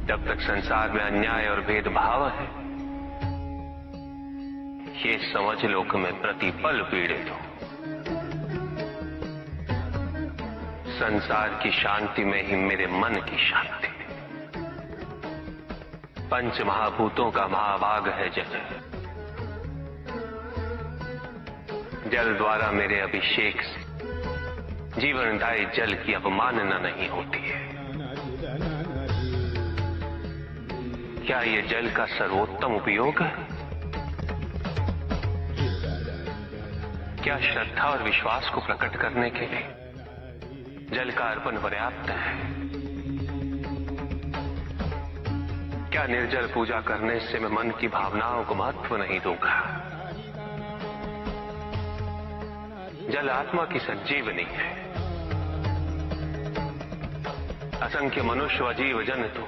जब तक संसार में अन्याय और भेदभाव है, ये समझ लो कि मैं प्रतिपल पीड़ित हूं। संसार की शांति में ही मेरे मन की शांति। पंच महाभूतों का महाभाग है जल। जल द्वारा मेरे अभिषेक से जीवनदायी जल की अवमानना नहीं होती है। क्या यह जल का सर्वोत्तम उपयोग है? क्या श्रद्धा और विश्वास को प्रकट करने के लिए जल का अर्पण पर्याप्त है? क्या निर्जल पूजा करने से मैं मन की भावनाओं को महत्व नहीं दूंगा? जल आत्मा की संजीवनी है। असंख्य मनुष्य व जीव जंतु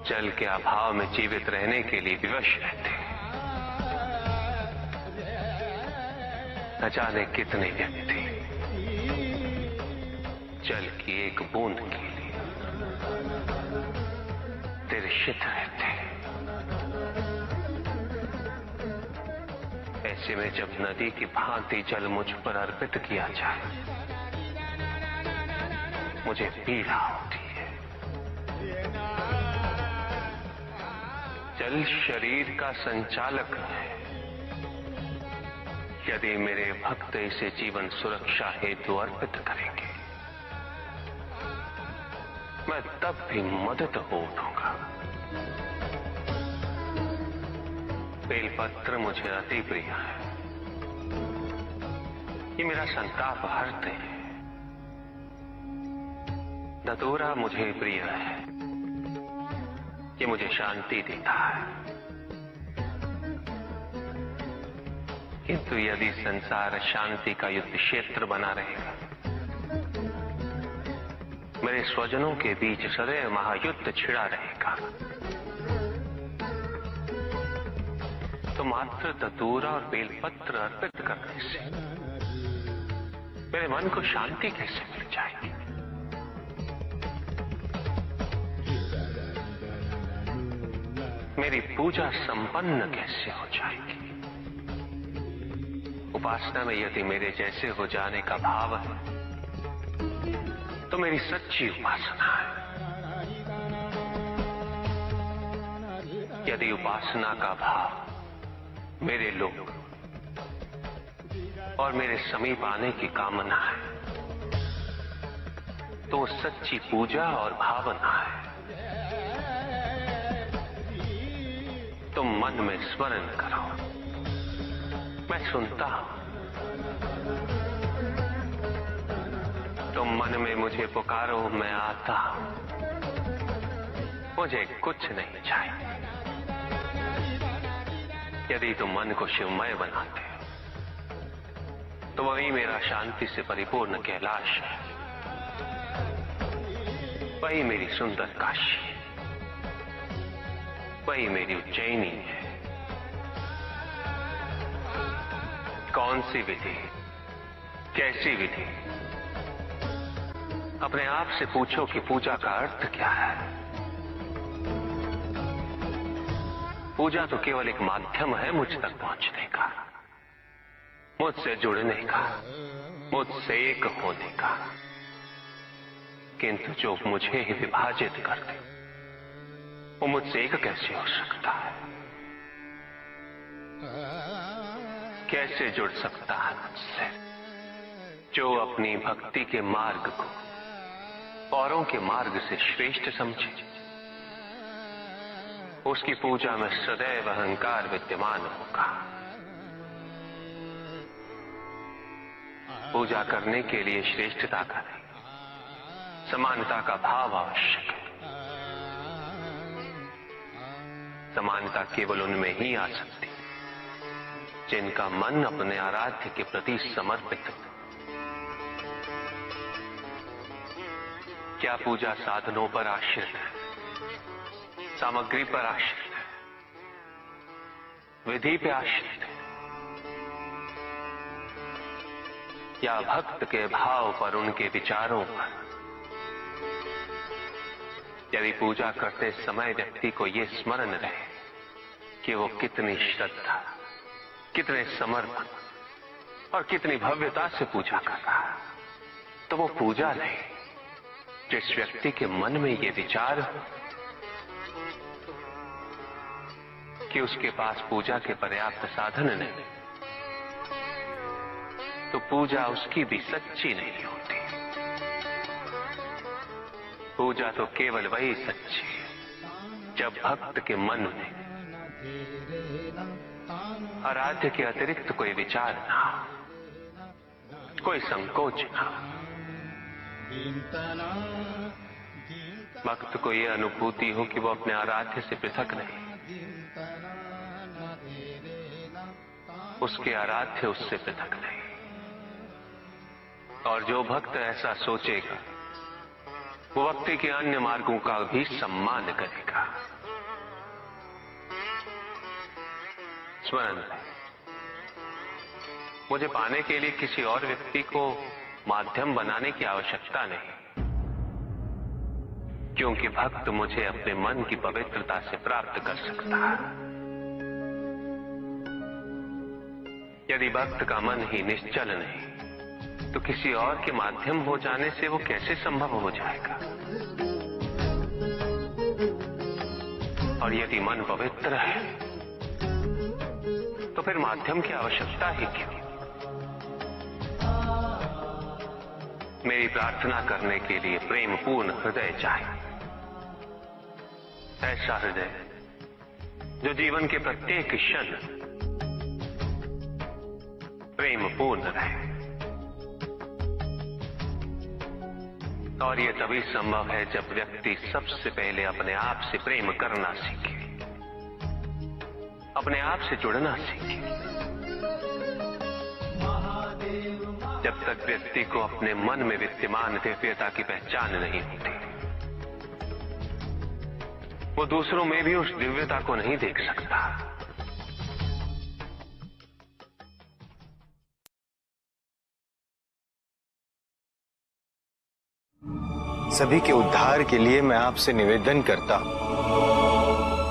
जल के अभाव में जीवित रहने के लिए विवश रहते हैं। न जाने कितने व्यक्ति जल की एक बूंद के लिए तिरछित रहते हैं। ऐसे में जब नदी की भांति जल मुझ पर अर्पित किया जाए, मुझे पीड़ा होती है। जल शरीर का संचालक है। यदि मेरे भक्त इसे जीवन सुरक्षा हेतु अर्पित करेंगे, मैं तब भी मदद हो उठूंगा। बेलपत्र मुझे अति प्रिय है। ये मेरा संताप हरते हैं। धतूरा मुझे प्रिय है। ये मुझे शांति देता है। किंतु यदि संसार शांति का युद्ध क्षेत्र बना रहेगा, मेरे स्वजनों के बीच सदैव महायुद्ध छिड़ा रहेगा, तो मात्र धतूरा और बेलपत्र अर्पित करने से मेरे मन को शांति कैसे मिल जाएगी? मेरी पूजा संपन्न कैसे हो जाएगी? उपासना में यदि मेरे जैसे हो जाने का भाव है, तो मेरी सच्ची उपासना है। यदि उपासना का भाव मेरे लोग और मेरे समीप आने की कामना है, तो सच्ची पूजा और भावना है। तुम मन में स्मरण करो, मैं सुनता हूं। तुम मन में मुझे पुकारो, मैं आता हूं। मुझे कुछ नहीं चाहिए। यदि तुम मन को शिवमय बनाते हो, तो वही मेरा शांति से परिपूर्ण कैलाश है। वही मेरी सुंदर काशी है। वही मेरी उज्जैनी है। कौन सी विधि, कैसी विधि? अपने आप से पूछो कि पूजा का अर्थ क्या है। पूजा तो केवल एक माध्यम है मुझ तक पहुंचने का, मुझसे जुड़ने का, मुझसे एक होने का। किंतु जो मुझे ही विभाजित कर दे, वो मुझसे एक कैसे हो सकता है? कैसे जुड़ सकता है मुझसे? जो अपनी भक्ति के मार्ग को औरों के मार्ग से श्रेष्ठ समझे, उसकी पूजा में सदैव अहंकार विद्यमान होगा। पूजा करने के लिए श्रेष्ठता का नहीं, समानता का भाव आवश्यक है। समानता केवल उनमें ही आ सकती है जिनका मन अपने आराध्य के प्रति समर्पित है। क्या पूजा साधनों पर आश्रित है, सामग्री पर आश्रित है, विधि पे आश्रित है, या भक्त के भाव पर, उनके विचारों पर? यदि पूजा करते समय व्यक्ति को ये स्मरण रहे कि वो कितनी श्रद्धा, कितने समर्पण और कितनी भव्यता से पूजा कर रहा है, तो वो पूजा नहीं। जिस व्यक्ति के मन में ये विचार हो कि उसके पास पूजा के पर्याप्त साधन नहीं, तो पूजा उसकी भी सच्ची नहीं होती। पूजा तो केवल वही सच्ची है जब भक्त के मन में आराध्य के अतिरिक्त कोई विचार ना हो, कोई संकोच ना हो। भक्त को यह अनुभूति हो कि वो अपने आराध्य से पृथक नहीं, उसके आराध्य उससे पृथक नहीं। और जो भक्त ऐसा सोचेगा वो भक्ति के अन्य मार्गों का भी सम्मान करेगा। स्मरण रहे, मुझे पाने के लिए किसी और व्यक्ति को माध्यम बनाने की आवश्यकता नहीं, क्योंकि भक्त मुझे अपने मन की पवित्रता से प्राप्त कर सकता है। यदि भक्त का मन ही निश्चल नहीं, तो किसी और के माध्यम हो जाने से वो कैसे संभव हो जाएगा? और यदि मन पवित्र है, तो फिर माध्यम की आवश्यकता ही क्यों? मेरी प्रार्थना करने के लिए प्रेम पूर्ण हृदय चाहिए, ऐसा हृदय जो जीवन के प्रत्येक क्षण प्रेम पूर्ण रहे। और यह तभी संभव है जब व्यक्ति सबसे पहले अपने आप से प्रेम करना सीखे, अपने आप से जुड़ना सीखे। जब तक व्यक्ति को अपने मन में विद्यमान दिव्यता की पहचान नहीं होती, वो दूसरों में भी उस दिव्यता को नहीं देख सकता। सभी के उद्धार के लिए मैं आपसे निवेदन करता हूं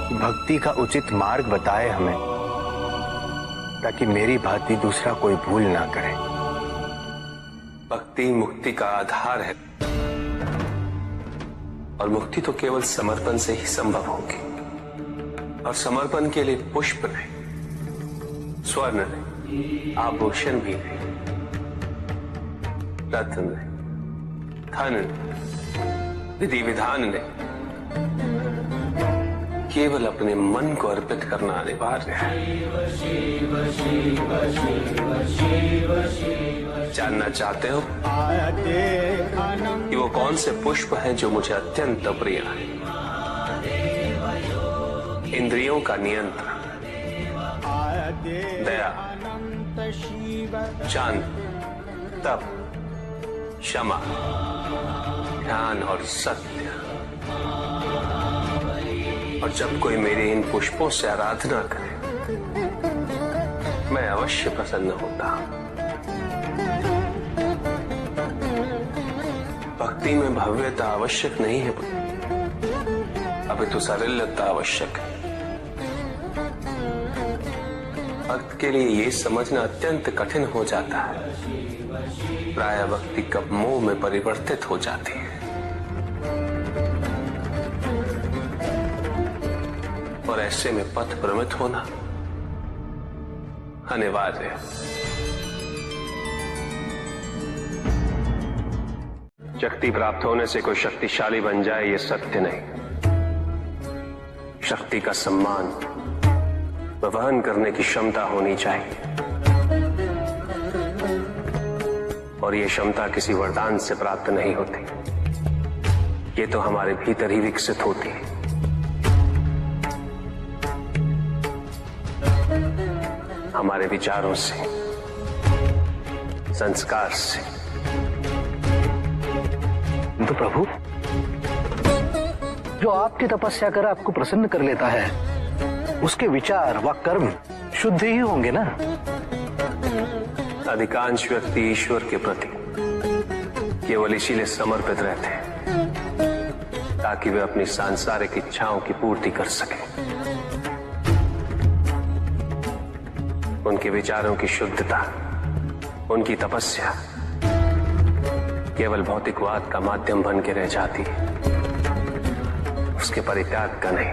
कि भक्ति का उचित मार्ग बताए हमें, ताकि मेरी भांति दूसरा कोई भूल ना करे। भक्ति मुक्ति का आधार है, और मुक्ति तो केवल समर्पण से ही संभव होगी। और समर्पण के लिए पुष्प नहीं, स्वर्ण नहीं, आभूषण भी नहीं, रत्न नहीं, धन, विधि विधान ने, केवल अपने मन को अर्पित करना अनिवार्य है। जानना चाहते हो कि वो कौन से पुष्प हैं जो मुझे अत्यंत प्रिय हैं? इंद्रियों का नियंत्रण, दया, शांति, तप, क्षमा, ध्यान और सत्य। और जब कोई मेरे इन पुष्पों से आराधना करे, मैं अवश्य प्रसन्न होता हूं। भक्ति में भव्यता आवश्यक नहीं है, अपितु सारल्यता आवश्यक है। भक्त के लिए ये समझना अत्यंत कठिन हो जाता है, प्राय भक्ति कब मोह में परिवर्तित हो जाती है। और ऐसे में पथ भ्रमित होना अनिवार्य है। शक्ति प्राप्त होने से कोई शक्तिशाली बन जाए, ये सत्य नहीं। शक्ति का सम्मान व वहन करने की क्षमता होनी चाहिए, और ये क्षमता किसी वरदान से प्राप्त नहीं होती, ये तो हमारे भीतर ही विकसित होती है। हमारे विचारों से, संस्कार से। तो प्रभु, जो आपकी तपस्या कर आपको प्रसन्न कर लेता है, उसके विचार व कर्म शुद्ध ही होंगे ना? अधिकांश व्यक्ति ईश्वर के प्रति केवल इसीलिए समर्पित रहते हैं ताकि वे अपनी सांसारिक इच्छाओं की पूर्ति कर सकें। उनके विचारों की शुद्धता, उनकी तपस्या केवल भौतिकवाद का माध्यम बन के रह जाती है, उसके परित्याग का नहीं।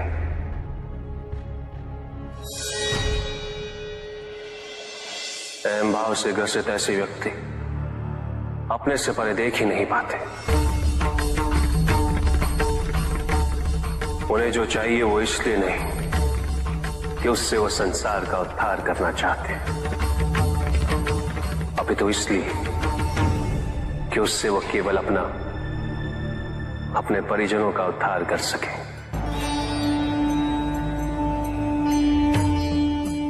अहम भाव से ग्रसित ऐसे व्यक्ति अपने से परे देख ही नहीं पाते। उन्हें जो चाहिए वो इसलिए नहीं कि उससे वो संसार का उद्धार करना चाहते, अपितु इसलिए कि उससे वो केवल अपने परिजनों का उद्धार कर सके।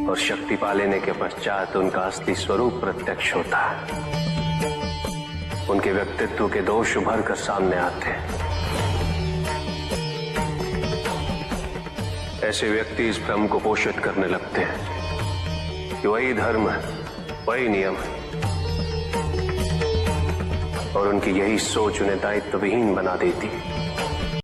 और शक्ति पा लेने के पश्चात उनका असली स्वरूप प्रत्यक्ष होता है। उनके व्यक्तित्व के दोष उभर कर सामने आते हैं। ऐसे व्यक्ति इस भ्रम को पोषित करने लगते हैं कि वही धर्म है, वही नियम है, और उनकी यही सोच उन्हें दायित्व विहीन बना देती है।